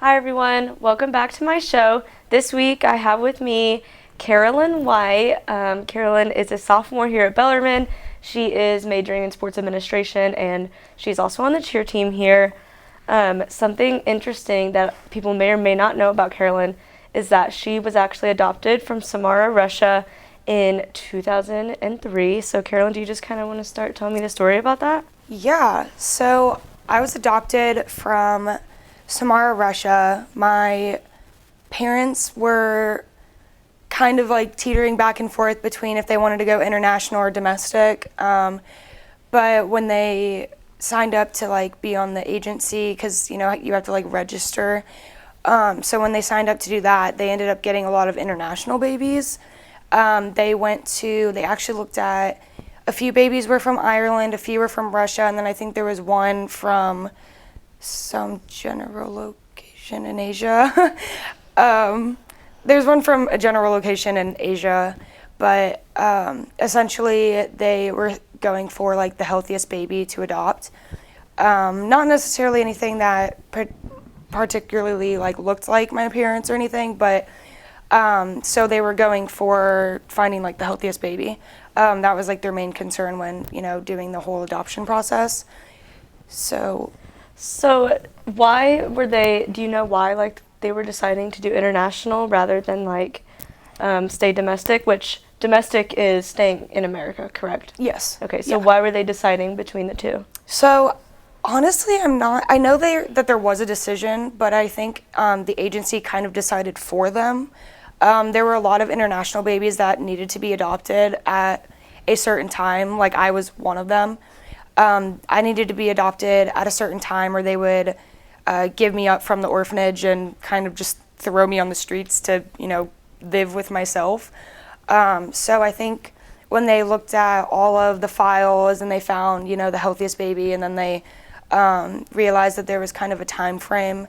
Hi everyone, welcome back to my show. This week I have with me Carolyn White. Carolyn is a sophomore here at Bellarmine. She is majoring in sports administration and she's also on the cheer team here. Something interesting that people may or may not know about Carolyn is that she was actually adopted from Samara, Russia in 2003. So Carolyn, do you just kind of want to start telling me the story about that? Yeah, so I was adopted from Samara, Russia. My parents were kind of like teetering back and forth between if they wanted to go international or domestic. But when they signed up to like be on the agency, because you have to like register. So when they signed up to do that, they ended up getting a lot of international babies. They actually looked at a few babies were from Ireland, a few were from Russia, and then I think there was one from some general location in Asia. There's one from a general location in Asia, but essentially they were going for like the healthiest baby to adopt. Not necessarily anything that particularly like looked like my parents or anything, but so they were going for finding like the healthiest baby. That was like their main concern when doing the whole adoption process. So why were they, do you know why like they were deciding to do international rather than like stay domestic, which domestic is staying in America, correct? Yes. Okay, so Yeah. why were they deciding between the two? So honestly, I know that there was a decision, but I think the agency kind of decided for them. There were a lot of international babies that needed to be adopted at a certain time, like I was one of them. I needed to be adopted at a certain time, or they would give me up from the orphanage and kind of just throw me on the streets to, live with myself. So I think when they looked at all of the files and they found, the healthiest baby, and then they realized that there was kind of a time frame,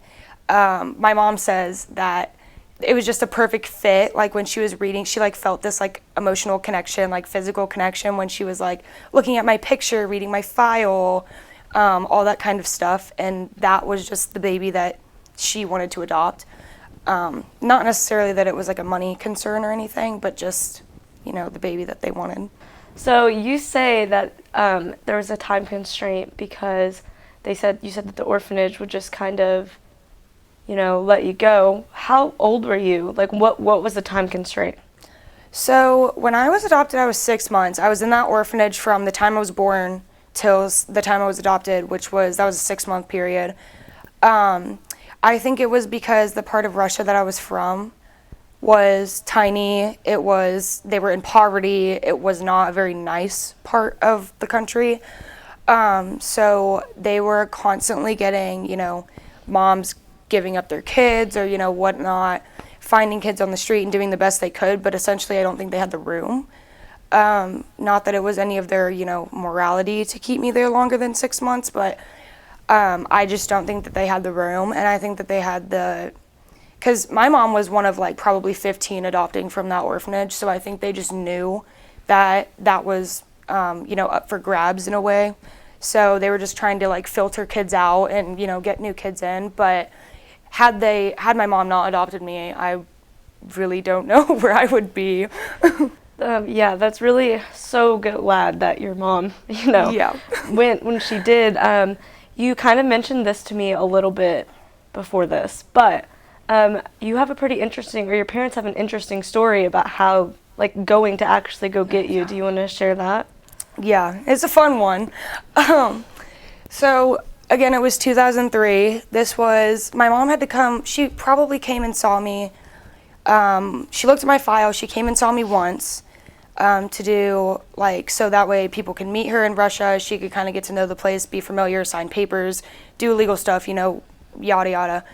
my mom says that it was just a perfect fit. Like when she was reading, she like felt this like emotional connection, like physical connection when she was like looking at my picture, reading my file, all that kind of stuff. And that was just the baby that she wanted to adopt. Not necessarily that it was like a money concern or anything, but just, the baby that they wanted. So you say that there was a time constraint because you said that the orphanage would just kind of let you go. How old were you? Like, what was the time constraint? So when I was adopted, I was 6 months. I was in that orphanage from the time I was born till the time I was adopted, that was a 6-month period. I think it was because the part of Russia that I was from was tiny. They were in poverty. It was not a very nice part of the country. So they were constantly getting, moms giving up their kids or whatnot, finding kids on the street and doing the best they could, but essentially I don't think they had the room. Not that it was any of their morality to keep me there longer than 6 months, but I just don't think that they had the room. And I think that they had because my mom was one of like probably 15 adopting from that orphanage, so I think they just knew that was up for grabs in a way. So they were just trying to like filter kids out and get new kids in. But had my mom not adopted me, I really don't know where I would be. Yeah, that's really so glad that your mom, Yeah. when she did. You kind of mentioned this to me a little bit before this, but you have a pretty interesting, or your parents have an interesting story about how like going to actually go get you. Do you want to share that? Yeah, it's a fun one. So again, it was 2003. My mom had to come. She probably came and saw me. She looked at my file. She came and saw me once to do so that way people can meet her in Russia. She could kind of get to know the place, be familiar, sign papers, do illegal stuff, yada yada.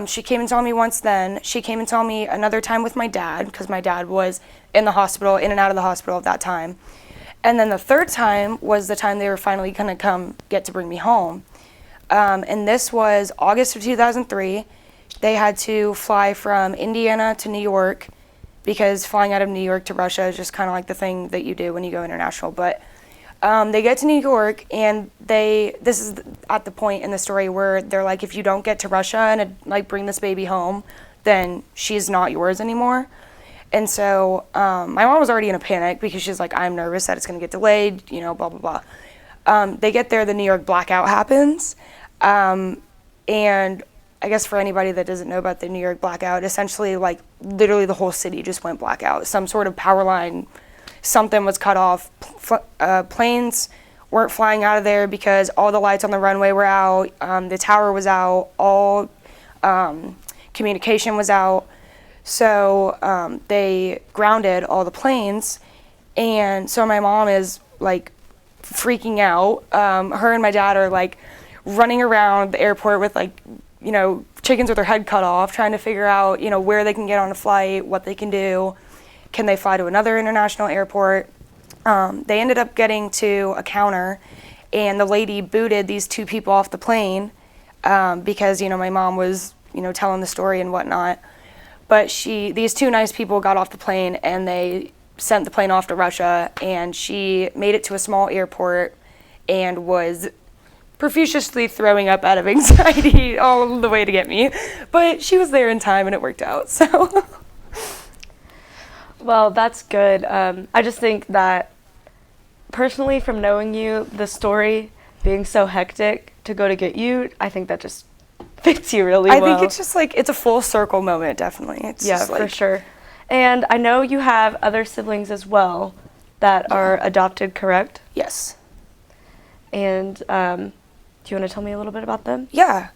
She came and saw me once then. She came and saw me another time with my dad because my dad was in the hospital, in and out of the hospital at that time. And then the third time was the time they were finally going to come get to bring me home. And this was August of 2003. They had to fly from Indiana to New York because flying out of New York to Russia is just kind of like the thing that you do when you go international. But They get to New York, and this is at the point in the story where they're like, if you don't get to Russia and like bring this baby home, then she's not yours anymore. And so my mom was already in a panic because she's like, I'm nervous that it's going to get delayed, blah, blah, blah. They get there, the New York blackout happens. And I guess for anybody that doesn't know about the New York blackout, essentially, like, literally the whole city just went blackout. Some sort of power line, something was cut off. Planes weren't flying out of there because all the lights on the runway were out. The tower was out. All communication was out. So they grounded all the planes. And so my mom is, like, freaking out. Her and my dad are, like, running around the airport with, like, chickens with their head cut off, trying to figure out, where they can get on a flight, what they can do. Can they fly to another international airport? They ended up getting to a counter, and the lady booted these two people off the plane because, my mom was, telling the story and whatnot. But these two nice people got off the plane, and they sent the plane off to Russia, and she made it to a small airport and was profusely throwing up out of anxiety all the way to get me. But she was there in time, and it worked out, so. Well, that's good. I just think that, personally, from knowing you, the story being so hectic to go to get you, I think that just fits you really well. I think it's just like, it's a full circle moment, definitely. It's yeah, just like, for sure. And I know you have other siblings as well that are adopted, correct? Yes. And do you want to tell me a little bit about them? Yeah.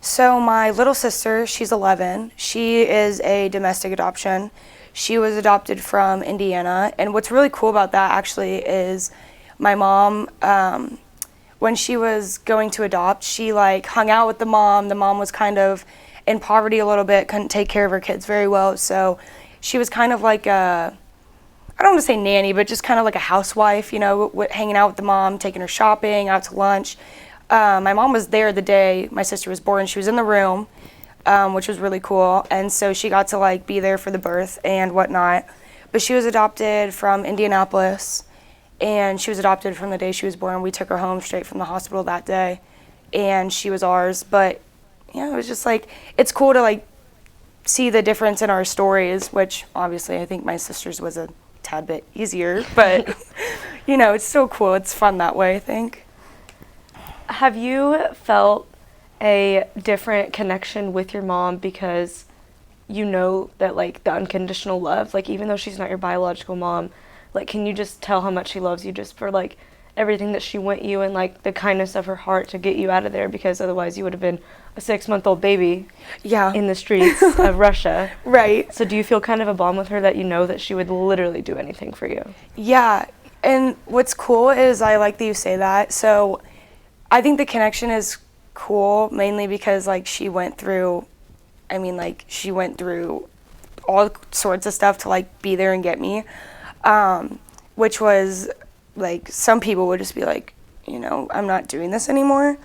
So my little sister, she's 11. She is a domestic adoption. She was adopted from Indiana. And what's really cool about that actually is my mom, when she was going to adopt, she like hung out with the mom. The mom was kind of in poverty a little bit, couldn't take care of her kids very well. So she was kind of like I don't want to say nanny, but just kind of like a housewife, hanging out with the mom, taking her shopping, out to lunch. My mom was there the day my sister was born. She was in the room, which was really cool. And so she got to like be there for the birth and whatnot. But she was adopted from Indianapolis, and she was adopted from the day she was born. We took her home straight from the hospital that day, and she was ours. But it was just like, it's cool to like see the difference in our stories, which obviously I think my sister's was a tad bit easier, but it's still cool. It's fun that way, I think. Have you felt a different connection with your mom because that like the unconditional love, like even though she's not your biological mom, like can you just tell how much she loves you just for like everything that she went you and like the kindness of her heart to get you out of there, because otherwise you would have been a 6-month-old baby in the streets of Russia. Right. So do you feel kind of a bond with her that that she would literally do anything for you? Yeah. And what's cool is I like that you say that. So I think the connection is cool mainly because like she went through all sorts of stuff to like be there and get me, which was like some people would just be like, I'm not doing this anymore.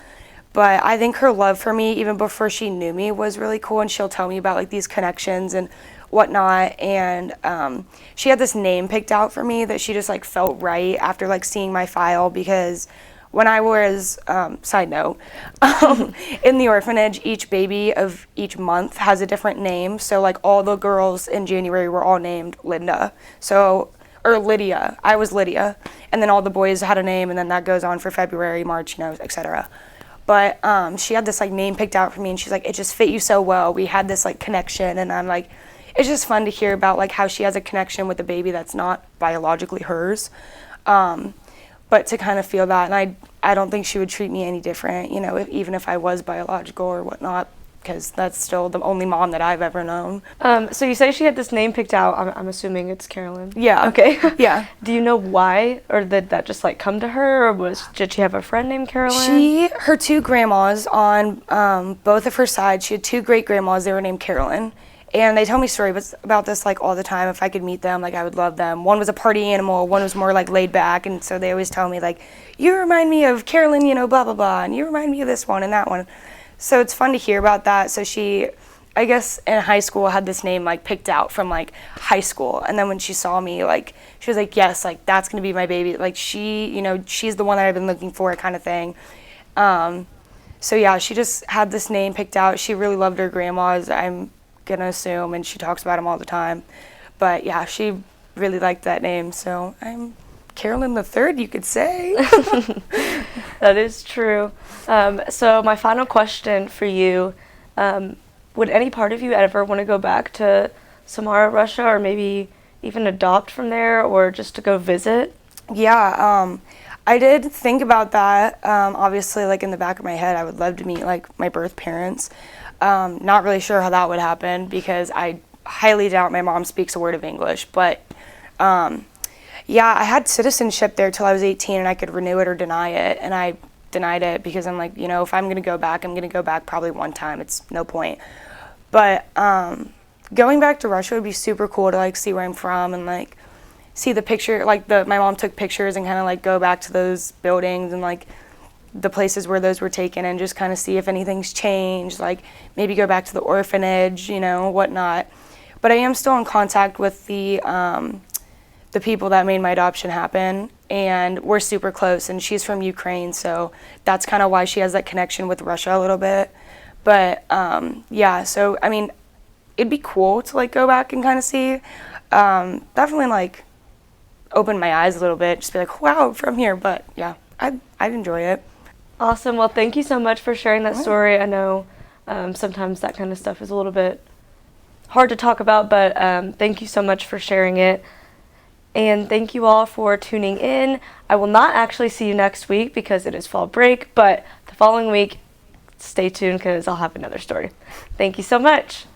But I think her love for me, even before she knew me, was really cool. And she'll tell me about like these connections and whatnot. And she had this name picked out for me that she just like felt right after like seeing my file, because when I was, side note, in the orphanage, each baby of each month has a different name. So like all the girls in January were all named Linda. Or Lydia. I was Lydia. And then all the boys had a name, and then that goes on for February, March, etc. But she had this like name picked out for me, and she's like, it just fit you so well. We had this like connection, and I'm like, it's just fun to hear about like how she has a connection with a baby that's not biologically hers. But to kind of feel that, and I don't think she would treat me any different, even if I was biological or whatnot, because that's still the only mom that I've ever known. So you say she had this name picked out. I'm assuming it's Carolyn. Yeah. Okay. Yeah. Do you know why, or did that just like come to her, or did she have a friend named Carolyn? Her two grandmas on both of her sides, she had two great grandmas. They were named Carolyn. And they tell me stories about this like all the time. If I could meet them, like I would love them. One was a party animal, one was more like laid back, and so they always tell me like, you remind me of Carolyn, blah blah blah, and you remind me of this one and that one. So it's fun to hear about that. So she I guess in high school had this name like picked out from like high school, and then when she saw me, like she was like, yes, like that's gonna be my baby, like she, you know, she's the one that I've been looking for, kind of thing. So yeah, she just had this name picked out. She really loved her grandmas, I'm gonna assume, and she talks about them all the time. But yeah, she really liked that name, so I'm Carolyn the Third, you could say. That is true. So my final question for you, would any part of you ever want to go back to Samara, Russia, or maybe even adopt from there, or just to go visit? Yeah, I did think about that. Obviously, like in the back of my head, I would love to meet like my birth parents. Not really sure how that would happen because I highly doubt my mom speaks a word of English. But yeah, I had citizenship there till I was 18, and I could renew it or deny it. And I denied it because I'm like, you know, if I'm gonna go back, I'm gonna go back probably one time. It's no point. But going back to Russia would be super cool to like see where I'm from and like see the picture, like my mom took pictures and kind of like go back to those buildings and like the places where those were taken and just kind of see if anything's changed, like maybe go back to the orphanage, you know, whatnot. But I am still in contact with the people that made my adoption happen, and we're super close, and she's from Ukraine, so that's kind of why she has that connection with Russia a little bit. But yeah, so I mean, it'd be cool to like go back and kind of see. Definitely like open my eyes a little bit, just be like, wow, I'm from here. But yeah, I'd enjoy it. Awesome. Well, thank you so much for sharing that story. I know sometimes that kind of stuff is a little bit hard to talk about, but thank you so much for sharing it. And thank you all for tuning in. I will not actually see you next week because it is fall break, but the following week, stay tuned because I'll have another story. Thank you so much.